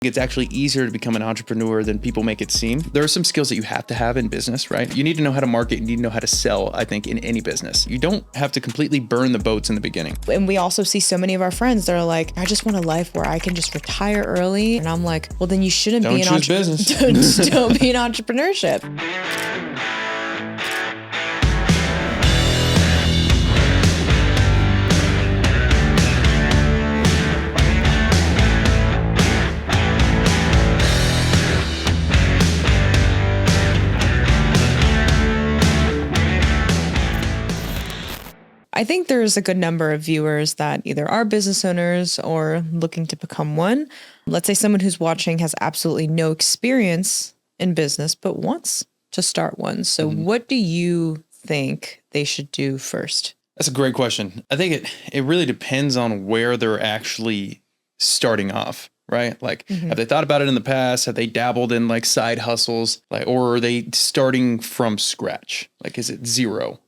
It's actually easier to become an entrepreneur than people make it seem. There are some skills that you have to have in business, right? You need to know how to market, you need to know how to sell, I think, in any business. You don't have to completely burn the boats in the beginning. And we also see so many of our friends that are like, I just want a life where I can just retire early. And I'm like, well, then you shouldn't be an business. Don't be in entrepreneurship. I think there's a good number of viewers that either are business owners or looking to become one. Let's say someone who's watching has absolutely no experience in business, but wants to start one. So what do you think they should do first? That's a great question. I think it really depends on where they're actually starting off. Right? Like, have they thought about it in the past? Have they dabbled in like side hustles? Like, or are they starting from scratch? Like, is it zero?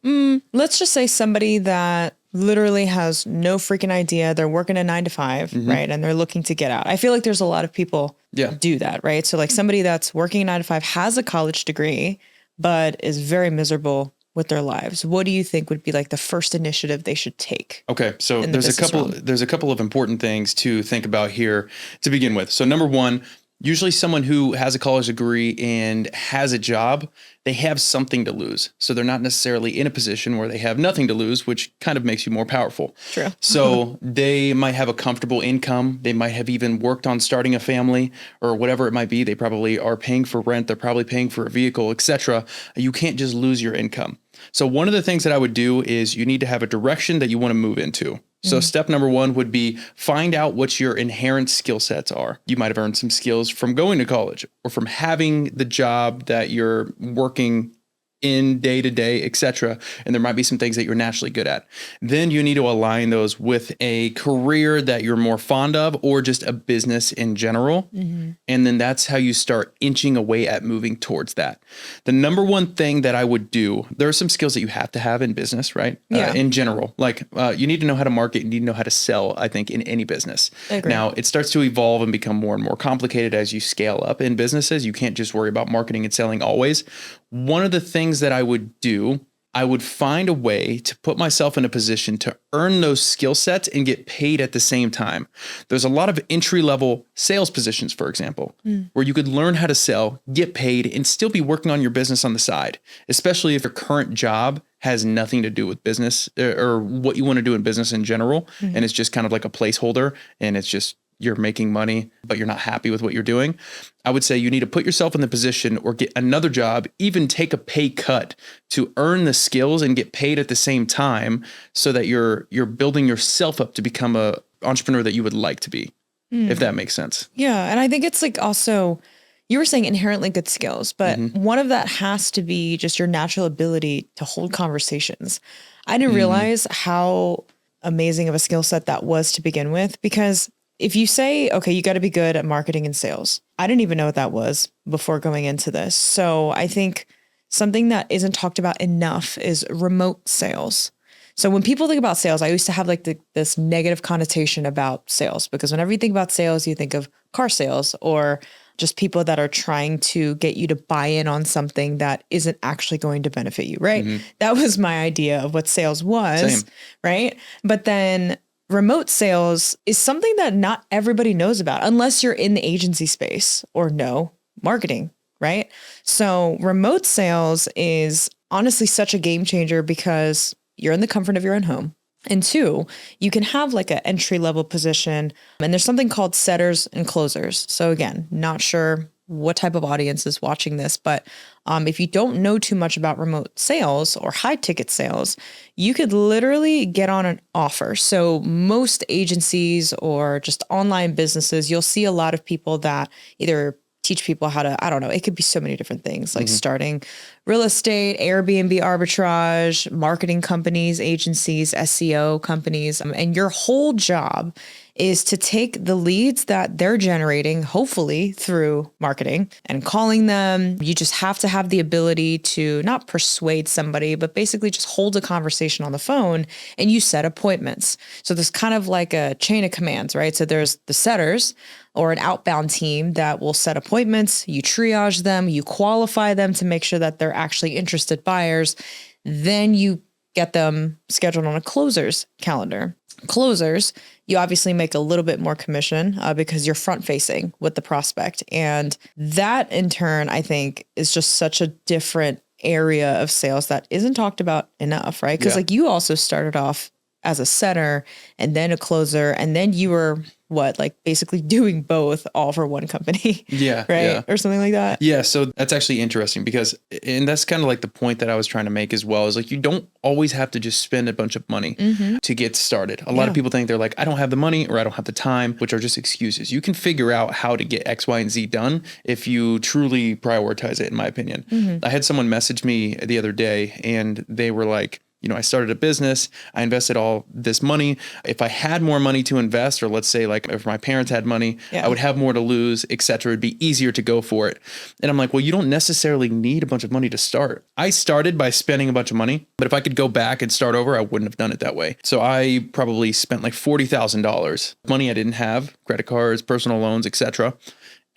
Let's just say somebody that literally has no freaking idea. They're working a 9 to 5, right? And they're looking to get out. I feel like there's a lot of people that do that, right? So like somebody that's working a 9 to 5 has a college degree, but is very miserable with their lives. What do you think would be like the first initiative they should take? Okay, so there's a couple of important things to think about here to begin with. So number one, usually someone who has a college degree and has a job, they have something to lose. So they're not necessarily in a position where they have nothing to lose, which kind of makes you more powerful. True. So they might have a comfortable income. They might have even worked on starting a family or whatever it might be. They probably are paying for rent. They're probably paying for a vehicle, etc. You can't just lose your income. So one of the things that I would do is you need to have a direction that you want to move into. So step number one would be find out what your inherent skill sets are. You might have earned some skills from going to college or from having the job that you're working in day to day, etc. And there might be some things that you're naturally good at. Then you need to align those with a career that you're more fond of or just a business in general. And then that's how you start inching away at moving towards that. The number one thing that I would do, there are some skills that you have to have in business, right? In general, like you need to know how to market, you need to know how to sell, I think, in any business. Now, it starts to evolve and become more and more complicated as you scale up in businesses. You can't just worry about marketing and selling always. One of the things that I would do, I would find a way to put myself in a position to earn those skill sets and get paid at the same time. There's a lot of entry-level sales positions, for example, where you could learn how to sell, get paid, and still be working on your business on the side, especially if your current job has nothing to do with business or what you want to do in business in general. And it's just kind of like a placeholder and it's just you're making money, but you're not happy with what you're doing. I would say you need to put yourself in the position or get another job, even take a pay cut to earn the skills and get paid at the same time so that you're building yourself up to become a entrepreneur that you would like to be, if that makes sense. Yeah. And I think it's like also, you were saying inherently good skills, but one of that has to be just your natural ability to hold conversations. I didn't realize how amazing of a skill set that was to begin with, because if you say, okay, you got to be good at marketing and sales. I didn't even know what that was before going into this. So I think something that isn't talked about enough is remote sales. So when people think about sales, I used to have like this negative connotation about sales, because whenever you think about sales, you think of car sales or just people that are trying to get you to buy in on something that isn't actually going to benefit you, right? That was my idea of what sales was, right? But then remote sales is something that not everybody knows about unless you're in the agency space or know marketing, right? So remote sales is honestly such a game changer because you're in the comfort of your own home. And two, you can have like an entry level position and there's something called setters and closers. So again, not sure what type of audience is watching this, but if you don't know too much about remote sales or high ticket sales, you could literally get on an offer. So most agencies or just online businesses, you'll see a lot of people that either teach people how to, I don't know, it could be so many different things like starting real estate, Airbnb arbitrage, marketing companies, agencies, SEO companies. And your whole job is to take the leads that they're generating, hopefully through marketing, and calling them. You just have to have the ability to not persuade somebody, but basically just hold a conversation on the phone and you set appointments. So there's kind of like a chain of commands, right? So there's the setters. or an outbound team that will set appointments, you triage them, you qualify them to make sure that they're actually interested buyers. Then you get them scheduled on a closer's calendar. Closers, you obviously make a little bit more commission because you're front facing with the prospect. And that in turn, I think is just such a different area of sales that isn't talked about enough, right? Because like you also started off as a setter and then a closer, and then you were like basically doing both all for one company. Yeah. Right. Yeah. Or something like that. Yeah. So that's actually interesting because, and that's kind of like the point that I was trying to make as well, is like, you don't always have to just spend a bunch of money to get started. A lot of people think they're like, I don't have the money or I don't have the time, which are just excuses. You can figure out how to get X, Y, and Z done if you truly prioritize it, in my opinion. I had someone message me the other day and they were like, I started a business. I invested all this money. If I had more money to invest, or let's say like if my parents had money, I would have more to lose, et cetera. It'd be easier to go for it. And I'm like, well, you don't necessarily need a bunch of money to start. I started by spending a bunch of money, but if I could go back and start over, I wouldn't have done it that way. So I probably spent like $40,000, money I didn't have, credit cards, personal loans, et cetera.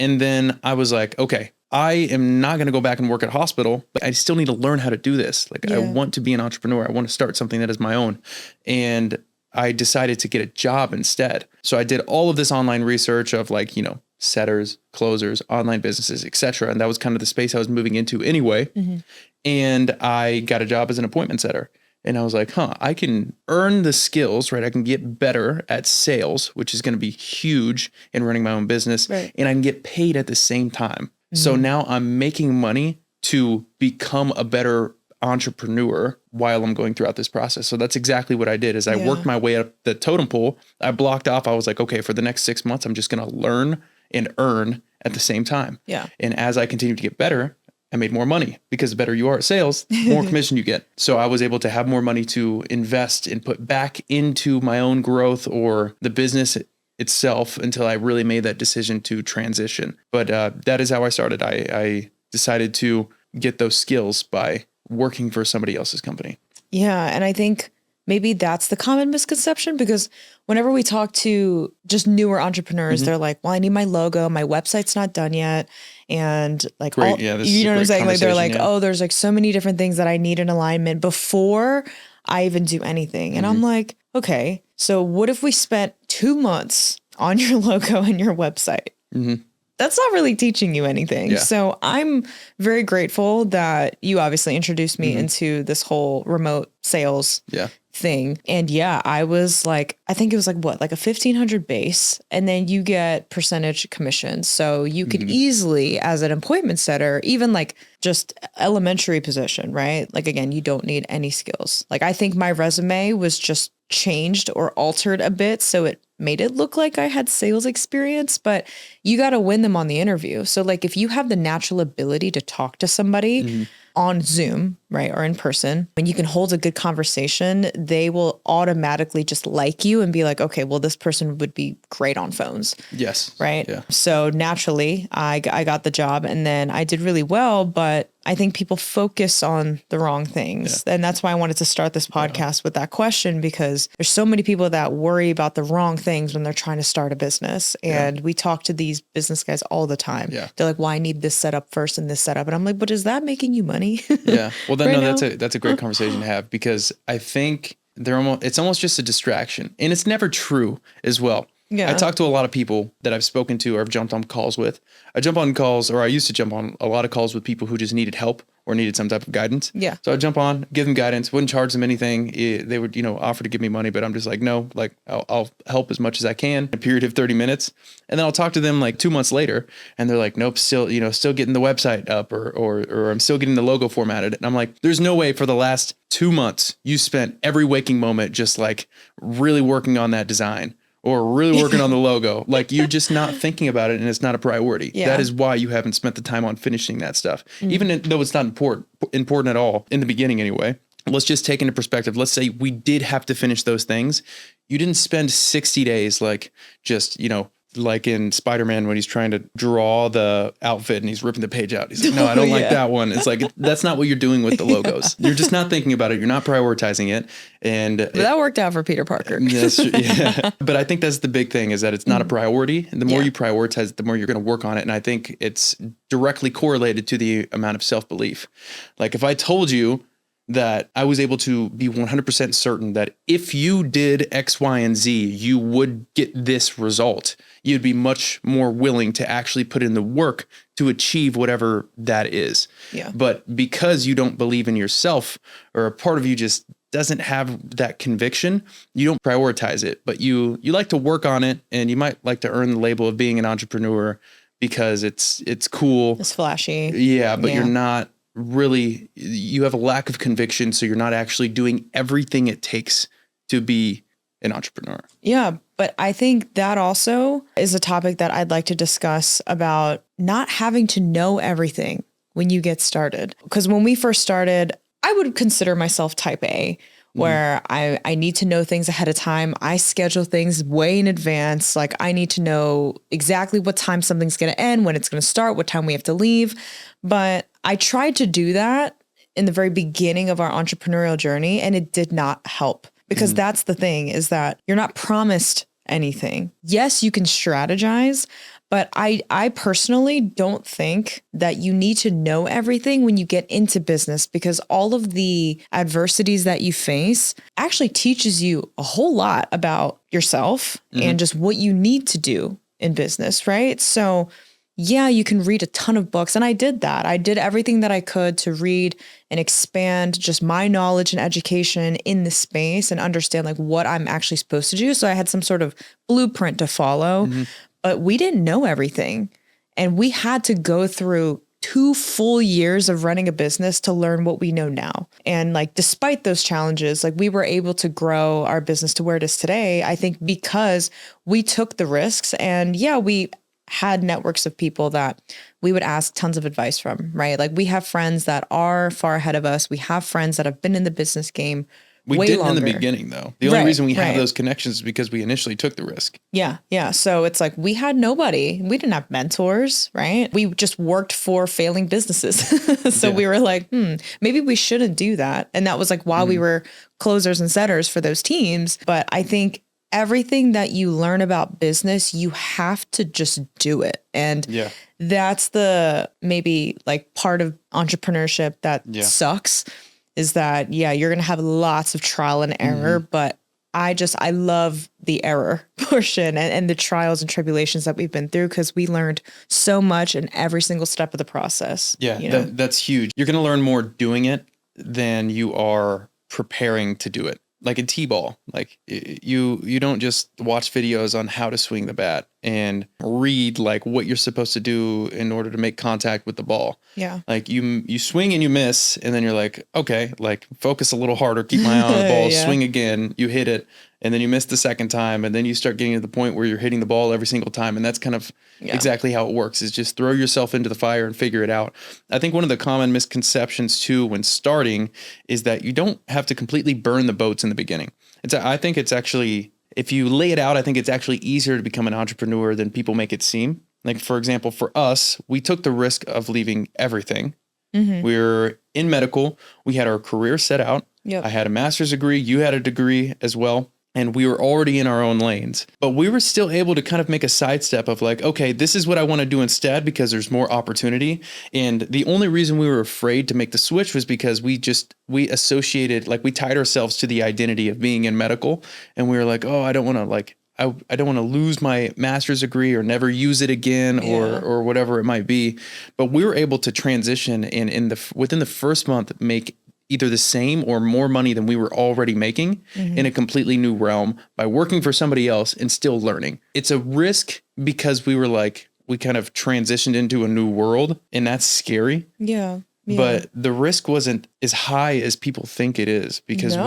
And then I was like, okay, I am not going to go back and work at a hospital, but I still need to learn how to do this. Like I want to be an entrepreneur. I want to start something that is my own. And I decided to get a job instead. So I did all of this online research of like, setters, closers, online businesses, et cetera. And that was kind of the space I was moving into anyway. And I got a job as an appointment setter. And I was like, I can earn the skills, right? I can get better at sales, which is going to be huge in running my own business. Right. And I can get paid at the same time. So now I'm making money to become a better entrepreneur while I'm going throughout this process. So that's exactly what I did is I worked my way up the totem pole. I blocked off. I was like, okay, for the next 6 months, I'm just going to learn and earn at the same time. Yeah. And as I continued to get better, I made more money because the better you are at sales, the more commission you get. So I was able to have more money to invest and put back into my own growth or the business itself until I really made that decision to transition. But that is how I started. I decided to get those skills by working for somebody else's company. Yeah. And I think maybe that's the common misconception because whenever we talk to just newer entrepreneurs, they're like, well, I need my logo. My website's not done yet. And like, you know what I'm saying? Like, they're like, oh, there's like so many different things that I need in alignment before I even do anything. And I'm like, okay, so what if we spent 2 months on your logo and your website? That's not really teaching you anything. Yeah. So I'm very grateful that you obviously introduced me into this whole remote sales thing. And I was like, I think it was like what, like a 1,500 base, and then you get percentage commission. So you could easily, as an appointment setter, even like just elementary position, right? Like, again, you don't need any skills. Like, I think my resume was just changed or altered a bit. So it made it look like I had sales experience, but you got to win them on the interview. So like, if you have the natural ability to talk to somebody on Zoom, right, or in person, when you can hold a good conversation, they will automatically just like you and be like, okay, well, this person would be great on phones. Yes. Right. Yeah. So naturally, I got the job and then I did really well, but I think people focus on the wrong things. Yeah. And that's why I wanted to start this podcast with that question, because there's so many people that worry about the wrong things when they're trying to start a business. And we talk to these business guys all the time. Yeah. They're like, well, I need this setup first and this setup. And I'm like, but is that making you money? Yeah. Well, then, that's a great conversation to have, because I think it's almost just a distraction, and it's never true as well. Yeah. I talk to a lot of people that I've spoken to or I've jumped on calls with. I used to jump on a lot of calls with people who just needed help or needed some type of guidance. Yeah. So I'd jump on, give them guidance, wouldn't charge them anything. They would, offer to give me money, but I'm just like, no, like I'll help as much as I can in a period of 30 minutes. And then I'll talk to them like 2 months later and they're like, nope, still getting the website up or I'm still getting the logo formatted. And I'm like, there's no way for the last 2 months you spent every waking moment just like really working on that design or really working on the logo. Like, you're just not thinking about it and it's not a priority. Yeah. That is why you haven't spent the time on finishing that stuff. Even though it's not important at all in the beginning anyway. Let's just take into perspective. Let's say we did have to finish those things. You didn't spend 60 days like just, like in Spider-Man when he's trying to draw the outfit and he's ripping the page out. He's like, no, I don't like that one. It's like, that's not what you're doing with the logos. You're just not thinking about it. You're not prioritizing it. And but that worked out for Peter Parker. Yeah. But I think that's the big thing, is that it's not a priority. And the more you prioritize it, the more you're going to work on it. And I think it's directly correlated to the amount of self-belief. Like if I told you that I was able to be 100% certain that if you did X, Y, and Z, you would get this result, you'd be much more willing to actually put in the work to achieve whatever that is. Yeah. But because you don't believe in yourself, or a part of you just doesn't have that conviction, you don't prioritize it, but you like to work on it, and you might like to earn the label of being an entrepreneur because it's cool. It's flashy. Yeah, but you're not really, you have a lack of conviction, so you're not actually doing everything it takes to be an entrepreneur. Yeah, but I think that also is a topic that I'd like to discuss, about not having to know everything when you get started. Because when we first started, I would consider myself type A, where I need to know things ahead of time. I schedule things way in advance. Like I need to know exactly what time something's going to end, when it's going to start, what time we have to leave. But I tried to do that in the very beginning of our entrepreneurial journey, and it did not help, because that's the thing, is that you're not promised anything. Yes, you can strategize, but I personally don't think that you need to know everything when you get into business, because all of the adversities that you face actually teaches you a whole lot about yourself and just what you need to do in business, right? So yeah, you can read a ton of books. And I did that. I did everything that I could to read and expand just my knowledge and education in the space and understand like what I'm actually supposed to do. So I had some sort of blueprint to follow, but we didn't know everything. And we had to go through 2 full years of running a business to learn what we know now. And like, despite those challenges, like we were able to grow our business to where it is today, I think because we took the risks, and we had networks of people that we would ask tons of advice from, right? Like we have friends that are far ahead of us. We have friends that have been in the business game We way didn't longer. in the beginning, though. The only reason we have those connections is because we initially took the risk. Yeah. Yeah. So it's like we had nobody. We didn't have mentors, right? We just worked for failing businesses. So we were like, maybe we shouldn't do that. And that was like while we were closers and setters for those teams. But I think everything that you learn about business, you have to just do it. And that's the maybe like part of entrepreneurship that sucks, is that, you're going to have lots of trial and error, but I love the error portion and the trials and tribulations that we've been through, because we learned so much in every single step of the process. Yeah, that's huge. You're going to learn more doing it than you are preparing to do it. Like in T-ball, like you don't just watch videos on how to swing the bat and read like what you're supposed to do in order to make contact with the ball. Yeah. Like you swing and you miss, and then you're like, okay, like focus a little harder, keep my eye on the ball, swing again, you hit it, and then you miss the second time, and then you start getting to the point where you're hitting the ball every single time. And that's kind of exactly how it works, is just throw yourself into the fire and figure it out. I think one of the common misconceptions too when starting is that you don't have to completely burn the boats in the beginning. I think it's actually, if you lay it out, I think it's actually easier to become an entrepreneur than people make it seem. Like, for example, for us, we took the risk of leaving everything. We were in medical. We had our career set out. I had a master's degree. You had a degree as well. And we were already in our own lanes, but we were still able to kind of make a sidestep of like, okay, this is what I want to do instead, because there's more opportunity. And the only reason we were afraid to make the switch was because we associated, like we tied ourselves to the identity of being in medical. And we were like, oh, I don't want to I don't want to lose my master's degree or never use it again or whatever it might be. But we were able to transition and within the first month make either the same or more money than we were already making in a completely new realm by working for somebody else and still learning. It's a risk because we kind of transitioned into a new world, and that's scary. Yeah. But the risk wasn't as high as people think it is, because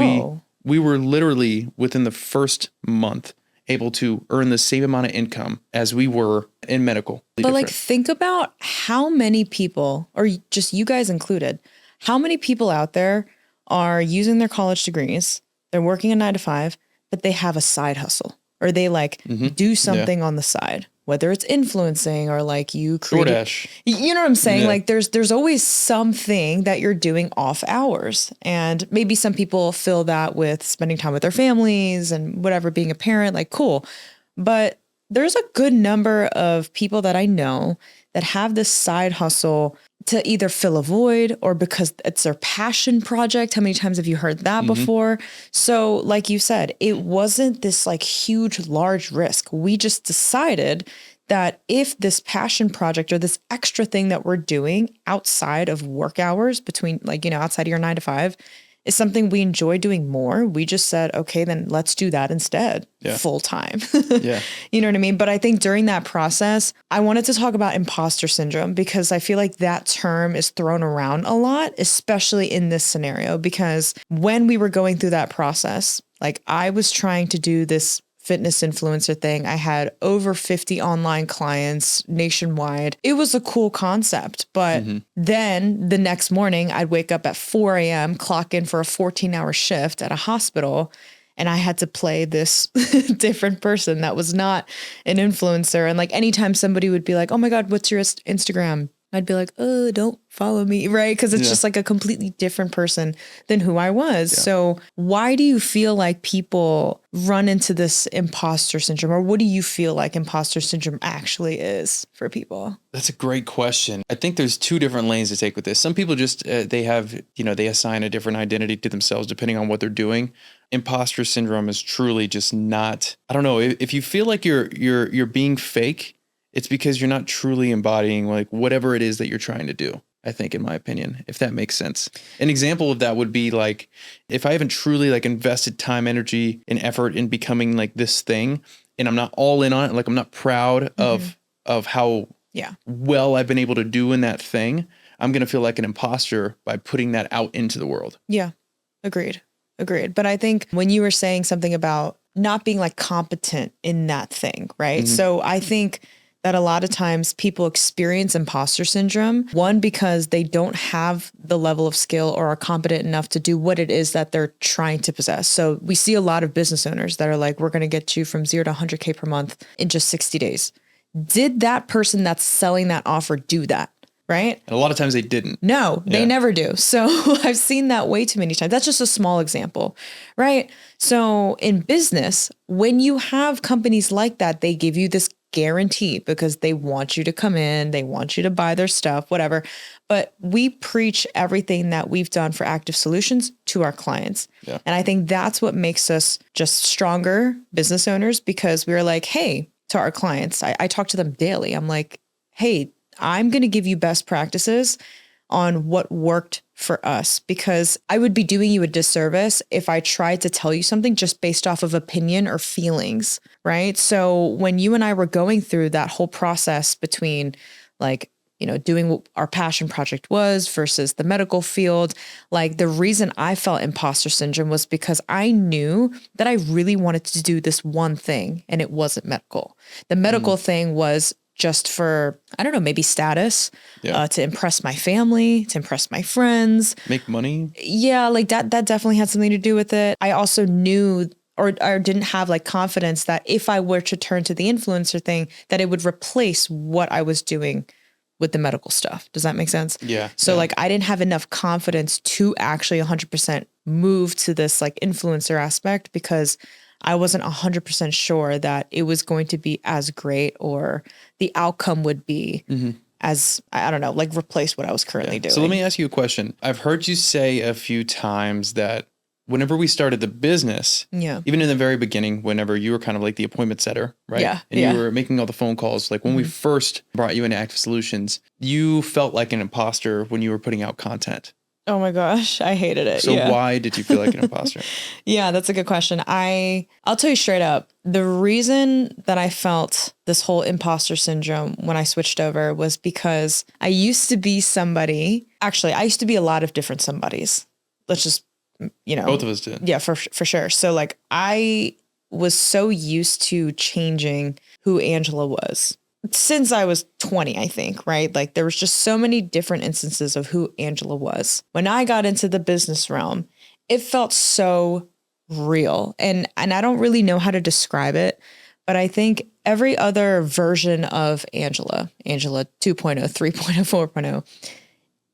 we were literally within the first month able to earn the same amount of income as we were in medical. But like, think about how many people, or just you guys included, how many people out there are using their college degrees, they're working a 9 to 5, but they have a side hustle. or they like do Yeah. something on the side, whether it's influencing or like you create, DoorDash. you know what I'm saying? Yeah. Like there's always something that you're doing off hours. And maybe some people fill that with spending time with their families and whatever, being a parent, like cool. But there's a good number of people that I know that have this side hustle to either fill a void or because it's their passion project. How many times have you heard that before? So like you said, it wasn't this like huge, large risk. We just decided that if this passion project or this extra thing that we're doing outside of work hours between like, you know, outside of your 9 to 5 is something we enjoy doing more, we just said, okay, then let's do that instead full time. Yeah. You know what I mean? But I think during that process, I wanted to talk about imposter syndrome because I feel like that term is thrown around a lot, especially in this scenario, because when we were going through that process, like I was trying to do this fitness influencer thing. I had over 50 online clients nationwide. It was a cool concept, but then the next morning I'd wake up at 4 a.m., clock in for a 14-hour shift at a hospital, and I had to play this different person that was not an influencer. And like anytime somebody would be like, oh my God, what's your Instagram? I'd be like, oh, don't follow me, right? Because it's just like a completely different person than who I was. Yeah. So why do you feel like people run into this imposter syndrome? Or what do you feel like imposter syndrome actually is for people? That's a great question. I think there's two different lanes to take with this. Some people just, they have, you know, they assign a different identity to themselves depending on what they're doing. Imposter syndrome is truly just not, I don't know, if you feel like you're being fake, it's because you're not truly embodying like whatever it is that you're trying to do, I think, in my opinion, if that makes sense. An example of that would be like, if I haven't truly like invested time, energy, and effort in becoming like this thing, and I'm not all in on it, like I'm not proud of how well I've been able to do in that thing, I'm going to feel like an imposter by putting that out into the world. Yeah. Agreed. But I think when you were saying something about not being like competent in that thing, right? So I think that a lot of times people experience imposter syndrome, one, because they don't have the level of skill or are competent enough to do what it is that they're trying to possess. So we see a lot of business owners that are like, we're going to get you from 0 to 100K per month in just 60 days. Did that person that's selling that offer do that? Right? And a lot of times they didn't. No, they never do. So I've seen that way too many times. That's just a small example, right? So in business, when you have companies like that, they give you this guarantee because they want you to come in, they want you to buy their stuff, whatever. But we preach everything that we've done for Active Solutions to our clients. Yeah. And I think that's what makes us just stronger business owners, because we're like, hey, to our clients, I talk to them daily. I'm like, hey, I'm going to give you best practices on what worked for us, because I would be doing you a disservice if I tried to tell you something just based off of opinion or feelings, right? So when you and I were going through that whole process between like, you know, doing what our passion project was versus the medical field, like the reason I felt imposter syndrome was because I knew that I really wanted to do this one thing and it wasn't medical. The medical thing was just for, I don't know, maybe status, to impress my family, to impress my friends. Make money. Yeah, like that definitely had something to do with it. I also knew or didn't have like confidence that if I were to turn to the influencer thing, that it would replace what I was doing with the medical stuff. Does that make sense? Yeah. So like I didn't have enough confidence to actually 100% move to this like influencer aspect, because I wasn't 100% sure that it was going to be as great or the outcome would be as, I don't know, like replace what I was currently doing. So let me ask you a question. I've heard you say a few times that whenever we started the business, even in the very beginning, whenever you were kind of like the appointment setter, right? Yeah. And you were making all the phone calls, like when we first brought you into Active Solutions, you felt like an imposter when you were putting out content. Oh my gosh, I hated it. So why did you feel like an imposter? Yeah, that's a good question. I'll tell you straight up, the reason that I felt this whole imposter syndrome when I switched over was because I used to be somebody, actually, I used to be a lot of different somebodies. Let's just, you know. Both of us did. Yeah, for sure. So like I was so used to changing who Angela was since I was 20, I think, right? Like there was just so many different instances of who Angela was. When I got into the business realm, it felt so real. And I don't really know how to describe it, but I think every other version of Angela 2.0, 3.0, 4.0,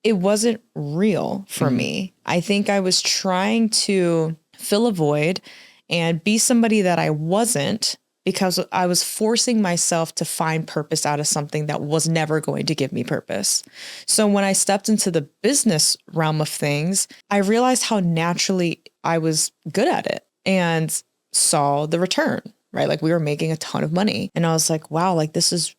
it wasn't real for me. I think I was trying to fill a void and be somebody that I wasn't, because I was forcing myself to find purpose out of something that was never going to give me purpose. So when I stepped into the business realm of things, I realized how naturally I was good at it and saw the return, right? Like we were making a ton of money and I was like, wow, like this is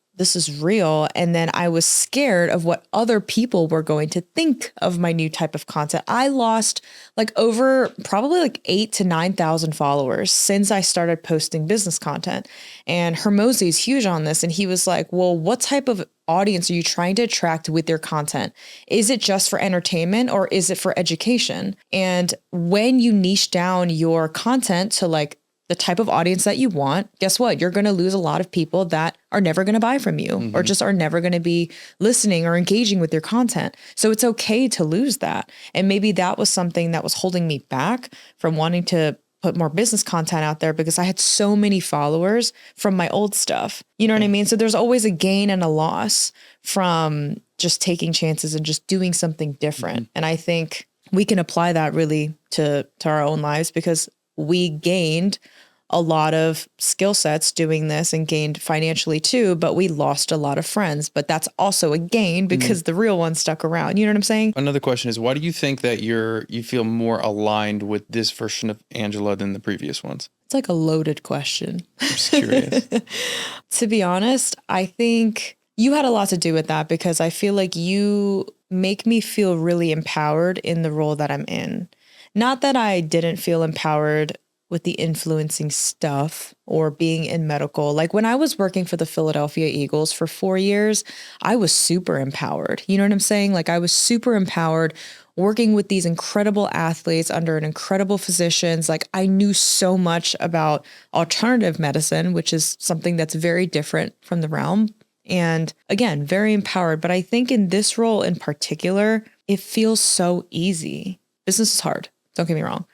real. And then I was scared of what other people were going to think of my new type of content. I lost like over probably like 8,000 to 9,000 followers since I started posting business content. And Hermosi is huge on this. And he was like, well, what type of audience are you trying to attract with your content? Is it just for entertainment or is it for education? And when you niche down your content to like the type of audience that you want, guess what? You're going to lose a lot of people that are never going to buy from you or just are never going to be listening or engaging with your content. So it's okay to lose that. And maybe that was something that was holding me back from wanting to put more business content out there because I had so many followers from my old stuff. You know what I mean? So there's always a gain and a loss from just taking chances and just doing something different. And I think we can apply that really to our own lives because we gained a lot of skill sets doing this and gained financially too, but we lost a lot of friends. But that's also a gain because the real ones stuck around. You know what I'm saying? Another question is, why do you think that you feel more aligned with this version of Angela than the previous ones? It's like a loaded question. I'm just curious. To be honest, I think you had a lot to do with that because I feel like you make me feel really empowered in the role that I'm in. Not that I didn't feel empowered with the influencing stuff or being in medical. Like when I was working for the Philadelphia Eagles for 4 years, I was super empowered. You know what I'm saying? Like I was super empowered working with these incredible athletes under an incredible physicians. Like I knew so much about alternative medicine, which is something that's very different from the realm. And again, very empowered. But I think in this role in particular, it feels so easy. Business is hard. Don't get me wrong.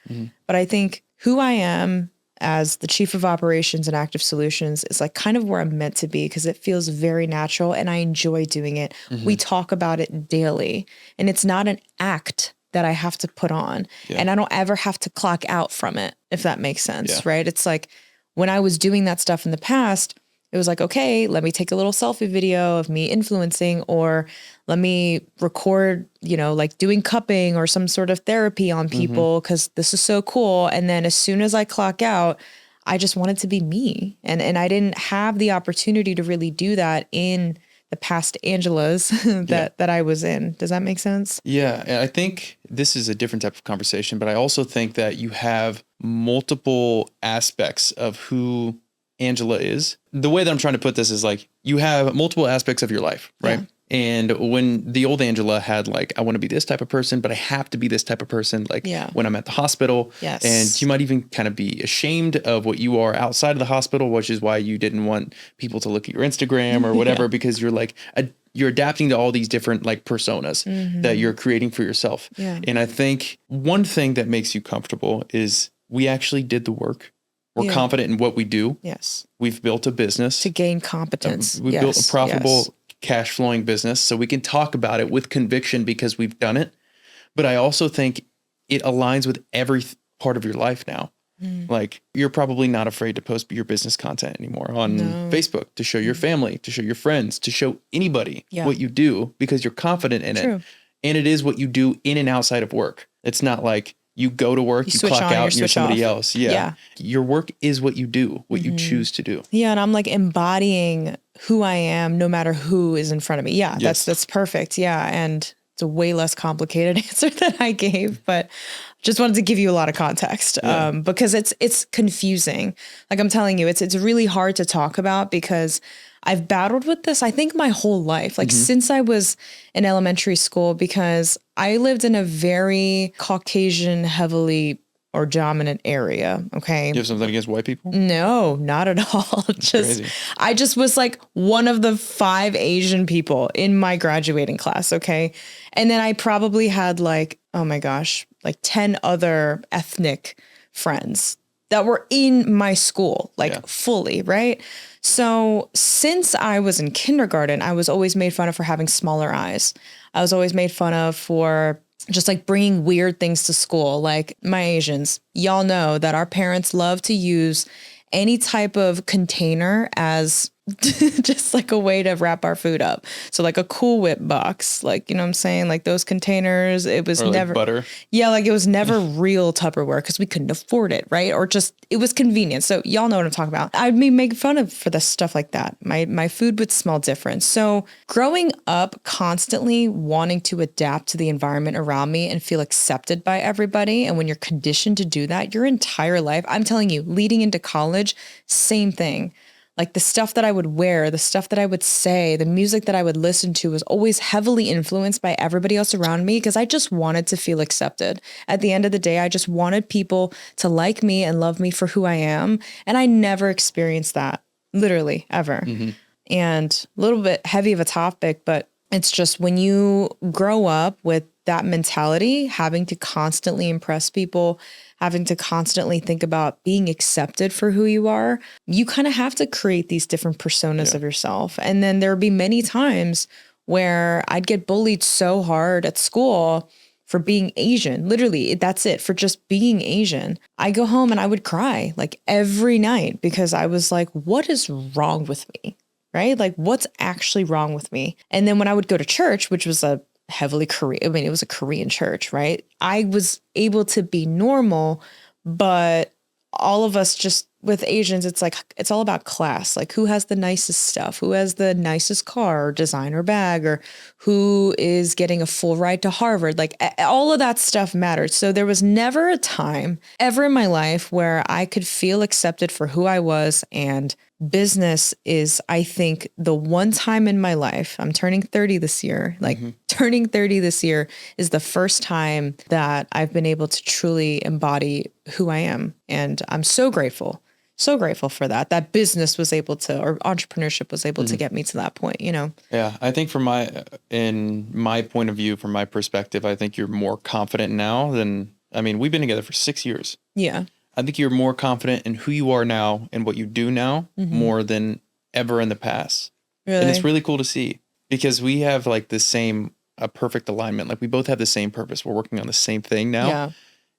But I think who I am as the chief of operations and active solutions is like kind of where I'm meant to be because it feels very natural and I enjoy doing it. We talk about it daily and it's not an act that I have to put on and I don't ever have to clock out from it, if that makes sense, right? It's like when I was doing that stuff in the past, it was like, okay, let me take a little selfie video of me influencing or let me record, you know, like doing cupping or some sort of therapy on people because this is so cool. And then as soon as I clock out, I just wanted to be me. And I didn't have the opportunity to really do that in the past Angelas that I was in. Does that make sense? Yeah. And I think this is a different type of conversation, but I also think that you have multiple aspects of who Angela is. The way that I'm trying to put this is like you have multiple aspects of your life, right? Yeah. And when the old Angela had like, I want to be this type of person, but I have to be this type of person, like when I'm at the hospital. Yes. And you might even kind of be ashamed of what you are outside of the hospital, which is why you didn't want people to look at your Instagram or whatever, because you're like, you're adapting to all these different like personas that you're creating for yourself. Yeah. And I think one thing that makes you comfortable is we actually did the work. We're confident in what we do. Yes. We've built a business. To gain competence. We've built a profitable cash flowing business. So we can talk about it with conviction because we've done it. But I also think it aligns with every part of your life now. Like you're probably not afraid to post your business content anymore on Facebook to show your family, to show your friends, to show anybody what you do because you're confident in it. And it is what you do in and outside of work. It's not like you go to work, you clock out, and you're somebody else. Yeah. Your work is what you do, what you choose to do. Yeah. And I'm like embodying who I am no matter who is in front of me. Yeah. That's perfect. Yeah. And it's a way less complicated answer than I gave, but just wanted to give you a lot of context because it's confusing. Like I'm telling you, it's really hard to talk about because I've battled with this, I think my whole life, like since I was in elementary school, because I lived in a very Caucasian, heavily or dominant area. Okay. You have something against white people? No, not at all. I just was like one of the 5 Asian people in my graduating class. Okay. And then I probably had like, oh my gosh, like 10 other ethnic friends that were in my school, like Yeah. fully, right? So since I was in kindergarten, I was always made fun of for having smaller eyes. I was always made fun of for just like bringing weird things to school. Like my Asians, y'all know that our parents love to use any type of container as just like a way to wrap our food up. So like a Cool Whip box, like, you know what I'm saying? Like those containers, it was Or like never butter. Yeah, like it was never real Tupperware because we couldn't afford it, right? Or just it was convenient. So y'all know what I'm talking about. I'd be making fun of for the stuff like that. My food would smell different. So growing up constantly wanting to adapt to the environment around me and feel accepted by everybody, and when you're conditioned to do that your entire life, I'm telling you, leading into college, same thing. Like the stuff that I would wear, the stuff that I would say, the music that I would listen to was always heavily influenced by everybody else around me because I just wanted to feel accepted. At the end of the day, I just wanted people to like me and love me for who I am. And I never experienced that, literally, ever. And a little bit heavy of a topic, but it's just when you grow up with that mentality, having to constantly impress people, having to constantly think about being accepted for who you are, you kind of have to create these different personas of yourself. And then there would be many times where I'd get bullied so hard at school for being Asian. Literally, that's it, for just being Asian. I go home and I would cry like every night because I was like, what is wrong with me? Right? Like, what's actually wrong with me? And then when I would go to church, which was a heavily Korean, I mean, it was a Korean church, right? I was able to be normal, but all of us just with Asians, it's like, it's all about class. Like who has the nicest stuff, who has the nicest car or designer bag, or who is getting a full ride to Harvard. Like all of that stuff mattered. So there was never a time ever in my life where I could feel accepted for who I was. And business is, I think, the one time in my life, I'm turning 30 this year, like turning 30 this year is the first time that I've been able to truly embody who I am. And I'm so grateful for that business was able to, or entrepreneurship was able to get me to that point, you know? Yeah. I think in my point of view, from my perspective, I think you're more confident now than, I mean, we've been together for 6 years. Yeah. I think you're more confident in who you are now and what you do now more than ever in the past. Really? And it's really cool to see because we have like the same, a perfect alignment. Like we both have the same purpose. We're working on the same thing now. Yeah.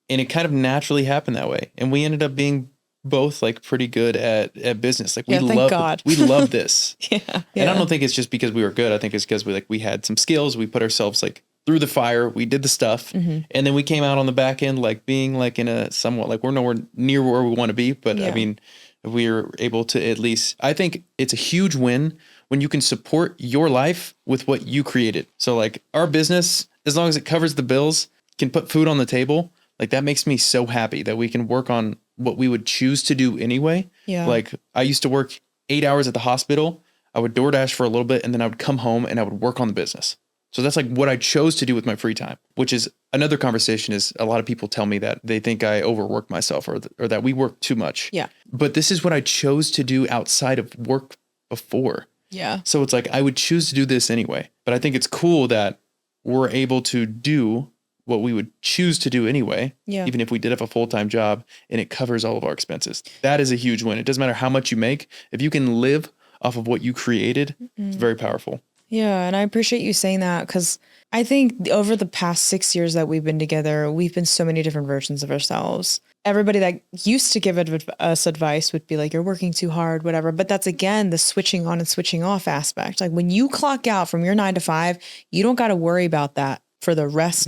And it kind of naturally happened that way. And we ended up being both like pretty good at business. Like we thank God. we love this. Yeah. And I don't think it's just because we were good. I think it's because we had some skills. We put ourselves like through the fire. We did the stuff. And then we came out on the back end, like being like in a somewhat like we're nowhere near where we want to be. But I mean, we're able to at least, I think it's a huge win when you can support your life with what you created. So like our business, as long as it covers the bills, can put food on the table. Like that makes me so happy that we can work on what we would choose to do anyway. Yeah. Like I used to work 8 hours at the hospital. I would DoorDash for a little bit and then I would come home and I would work on the business. So that's like what I chose to do with my free time, which is another conversation. Is a lot of people tell me that they think I overwork myself or that we work too much. Yeah. But this is what I chose to do outside of work before. Yeah. So it's like I would choose to do this anyway. But I think it's cool that we're able to do what we would choose to do anyway, even if we did have a full-time job and it covers all of our expenses. That is a huge win. It doesn't matter how much you make. If you can live off of what you created, it's very powerful. Yeah. And I appreciate you saying that because I think over the past 6 years that we've been together, we've been so many different versions of ourselves. Everybody that used to give us advice would be like, you're working too hard, whatever. But that's, again, the switching on and switching off aspect. Like when you clock out from your 9 to 5, you don't got to worry about that for the rest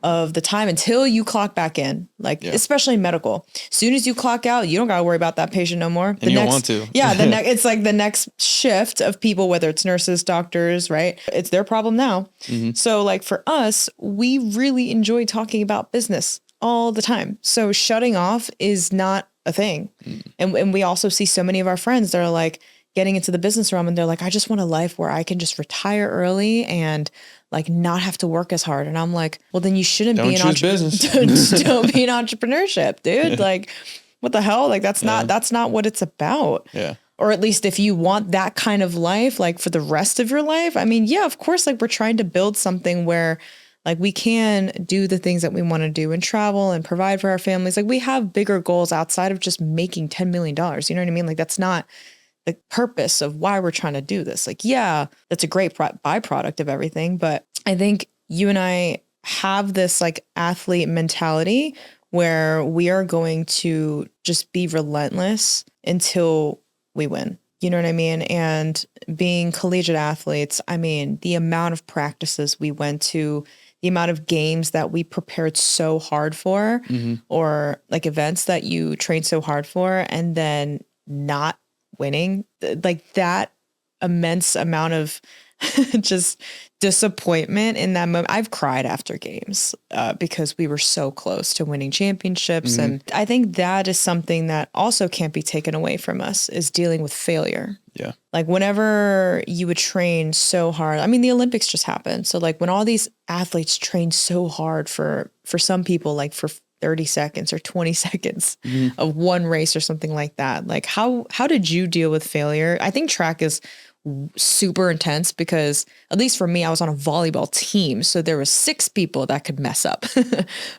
of the time until you clock back in, like especially medical. As soon as you clock out, you don't got to worry about that patient no more. And you don't want to. Yeah. It's like the next shift of people, whether it's nurses, doctors, right? It's their problem now. So like for us, we really enjoy talking about business all the time. So shutting off is not a thing. And we also see so many of our friends that are like getting into the business realm and they're like, I just want a life where I can just retire early and like not have to work as hard. And I'm like, well, then you shouldn't be an entrepreneur. Don't be an entrepreneurship, dude. Like, what the hell? Like, that's not what it's about. Yeah. Or at least if you want that kind of life, like for the rest of your life, I mean, yeah, of course, like we're trying to build something where Like we can do the things that we want to do and travel and provide for our families. Like we have bigger goals outside of just making $10 million. You know what I mean? Like that's not the purpose of why we're trying to do this. Like, yeah, that's a great byproduct of everything. But I think you and I have this like athlete mentality where we are going to just be relentless until we win. You know what I mean? And being collegiate athletes, I mean, the amount of practices we went to, the amount of games that we prepared so hard for, or like events that you trained so hard for, and then not winning, like that immense amount of just disappointment in that moment. I've cried after games because we were so close to winning championships. And I think that is something that also can't be taken away from us, is dealing with failure. Yeah. Like whenever you would train so hard, I mean, the Olympics just happened. So like when all these athletes train so hard for some people, like for 30 seconds or 20 seconds of one race or something like that. Like how did you deal with failure? I think track is super intense because, at least for me, I was on a volleyball team. So there was 6 people that could mess up.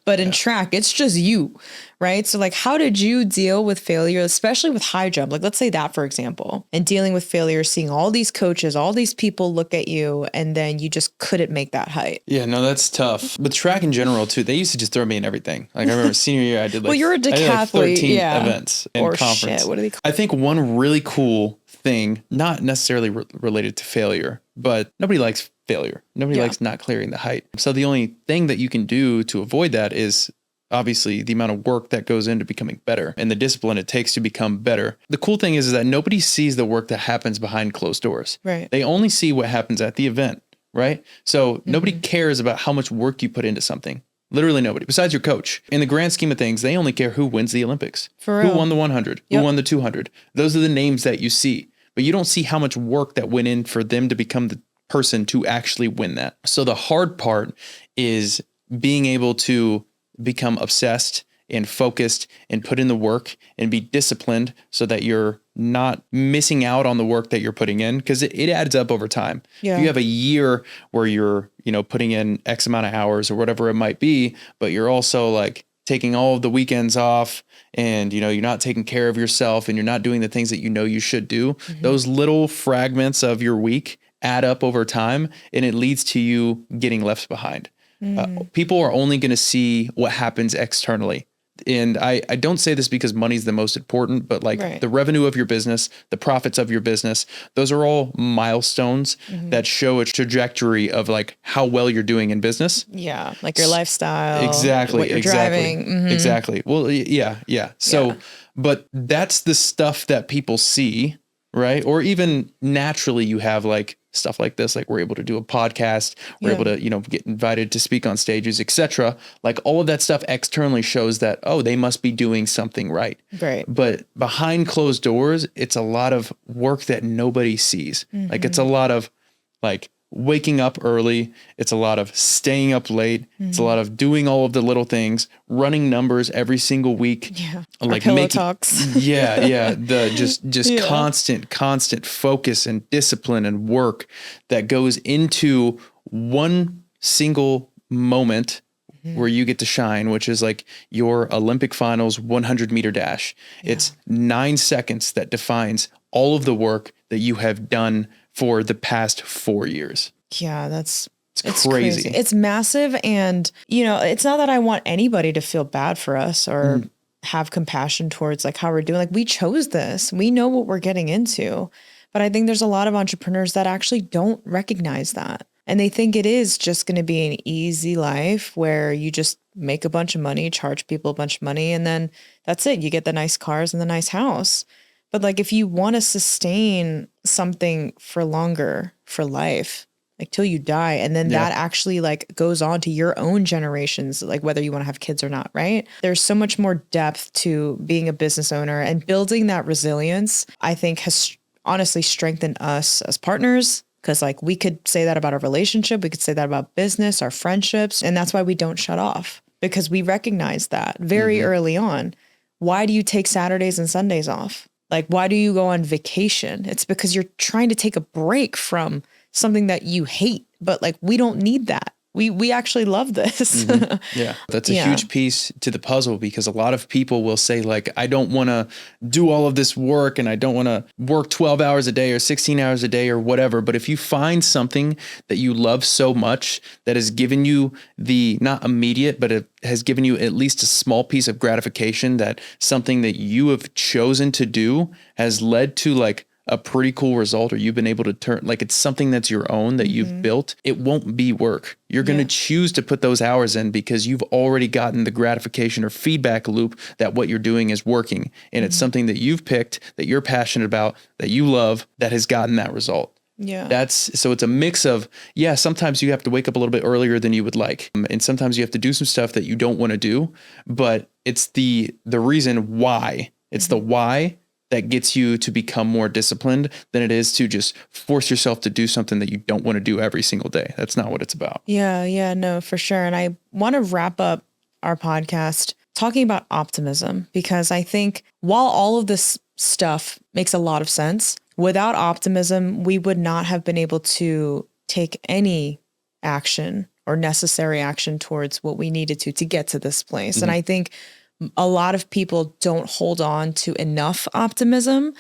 But in track, it's just you, right? So like, how did you deal with failure, especially with high jump? Like, let's say that, for example, and dealing with failure, seeing all these coaches, all these people look at you, and then you just couldn't make that height. Yeah, no, that's tough. But track in general too, they used to just throw me in everything. Like I remember senior year, I did like, well, you're a decathlete, I did like 13 events and or conference. Shit, what do they call I think one really cool thing, not necessarily related to failure, but nobody likes failure. Nobody likes not clearing the height. So the only thing that you can do to avoid that is obviously the amount of work that goes into becoming better and the discipline it takes to become better. The cool thing is that nobody sees the work that happens behind closed doors. Right. They only see what happens at the event, right? So nobody cares about how much work you put into something. Literally nobody, besides your coach. In the grand scheme of things, they only care who wins the Olympics. For real. Who won the 100, who won the 200. Those are the names that you see, but you don't see how much work that went in for them to become the person to actually win that. So the hard part is being able to become obsessed and focused and put in the work and be disciplined so that you're not missing out on the work that you're putting in, because it adds up over time. Yeah. If you have a year where you're, putting in X amount of hours or whatever it might be, but you're also like taking all of the weekends off and, you're not taking care of yourself and you're not doing the things that you should do, those little fragments of your week add up over time and it leads to you getting left behind. People are only going to see what happens externally. And I don't say this because money's the most important, but like the revenue of your business, the profits of your business, those are all milestones that show a trajectory of like how well you're doing in business. Yeah. Like your lifestyle. Exactly. What you're driving. Exactly. Well, yeah. So, but that's the stuff that people see, right? Or even naturally you have like stuff like this, like we're able to do a podcast, we're able to, get invited to speak on stages, etc. Like all of that stuff externally shows that, oh, they must be doing something right. Right. But behind closed doors, it's a lot of work that nobody sees. Like it's a lot of like waking up early. It's a lot of staying up late. It's a lot of doing all of the little things, running numbers every single week. Yeah. Like pillow talks. The just constant focus and discipline and work that goes into one single moment where you get to shine, which is like your Olympic finals 100-meter dash. Yeah. It's 9 seconds that defines all of the work that you have done for the past 4 years. Yeah, it's crazy. It's massive. And, it's not that I want anybody to feel bad for us or have compassion towards like how we're doing. Like we chose this, we know what we're getting into. But I think there's a lot of entrepreneurs that actually don't recognize that. And they think it is just going to be an easy life where you just make a bunch of money, charge people a bunch of money, and then that's it. You get the nice cars and the nice house. But like, if you want to sustain something for longer, for life, like till you die, and then that actually like goes on to your own generations, like whether you want to have kids or not, right? There's so much more depth to being a business owner, and building that resilience, I think has honestly strengthened us as partners. Cause like we could say that about our relationship. We could say that about business, our friendships. And that's why we don't shut off, because we recognize that very early on. Why do you take Saturdays and Sundays off? Like, why do you go on vacation? It's because you're trying to take a break from something that you hate, but like, we don't need that. we actually love this. Yeah. That's a huge piece to the puzzle, because a lot of people will say like, I don't want to do all of this work and I don't want to work 12 hours a day or 16 hours a day or whatever. But if you find something that you love so much that has given you the not immediate, but it has given you at least a small piece of gratification, that something that you have chosen to do has led to like a pretty cool result, or you've been able to turn, like it's something that's your own that you've built, it won't be work. You're going to choose to put those hours in because you've already gotten the gratification or feedback loop that what you're doing is working. And it's something that you've picked, that you're passionate about, that you love, that has gotten that result. Yeah. So it's a mix of, sometimes you have to wake up a little bit earlier than you would like. And sometimes you have to do some stuff that you don't want to do, but it's the reason why. It's the why that gets you to become more disciplined than it is to just force yourself to do something that you don't want to do every single day. That's not what it's about. Yeah, no, for sure. And I want to wrap up our podcast talking about optimism, because I think while all of this stuff makes a lot of sense, without optimism, we would not have been able to take any action or necessary action towards what we needed to get to this place. And I think a lot of people don't hold on to enough optimism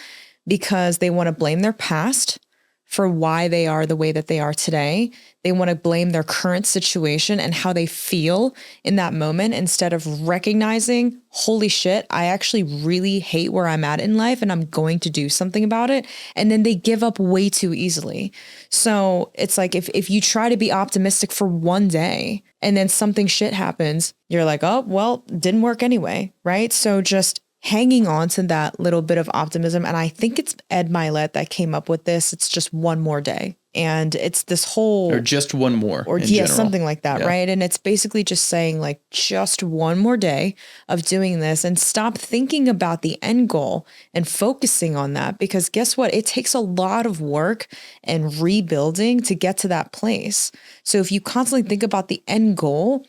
because they want to blame their past for why they are the way that they are today. They want to blame their current situation and how they feel in that moment, instead of recognizing, holy shit, I actually really hate where I'm at in life and I'm going to do something about it. And then they give up way too easily. So it's like, if you try to be optimistic for one day and then something shit happens, you're like, oh, well, didn't work anyway. Right. So just hanging on to that little bit of optimism. And I think it's Ed Milet that came up with this. It's just one more day. And it's this whole, or just one more, or something like that. Right. And it's basically just saying like, just one more day of doing this, and stop thinking about the end goal and focusing on that, because guess what? It takes a lot of work and rebuilding to get to that place. So if you constantly think about the end goal,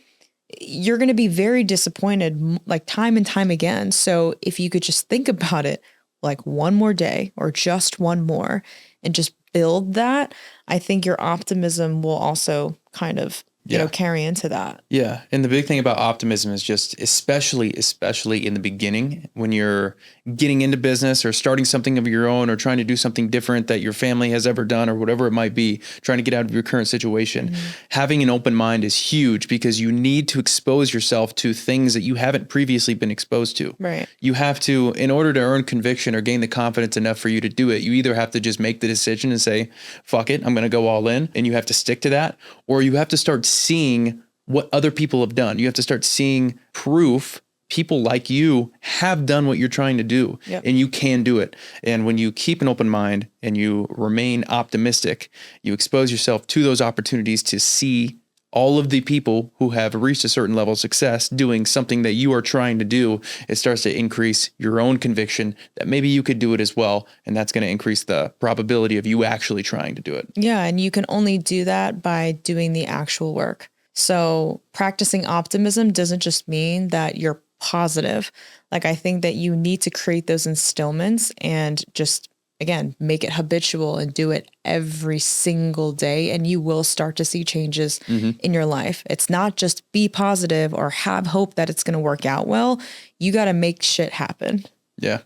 you're going to be very disappointed, like time and time again. So if you could just think about it like one more day or just one more and just build that, I think your optimism will also kind of, carry into that. Yeah. And the big thing about optimism is just, especially in the beginning, when you're getting into business or starting something of your own or trying to do something different that your family has ever done or whatever it might be, trying to get out of your current situation, having an open mind is huge, because you need to expose yourself to things that you haven't previously been exposed to. Right. You have to, in order to earn conviction or gain the confidence enough for you to do it, you either have to just make the decision and say, fuck it, I'm going to go all in, and you have to stick to that, or you have to start seeing what other people have done. You have to start seeing proof people like you have done what you're trying to do, and you can do it. And when you keep an open mind and you remain optimistic, you expose yourself to those opportunities to see all of the people who have reached a certain level of success doing something that you are trying to do. It starts to increase your own conviction that maybe you could do it as well. And that's going to increase the probability of you actually trying to do it. Yeah. And you can only do that by doing the actual work. So practicing optimism doesn't just mean that you're positive. Like, I think that you need to create those instillments and just, again, make it habitual and do it every single day. And you will start to see changes in your life. It's not just be positive or have hope that it's going to work out well. You got to make shit happen. Yeah,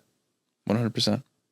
100%.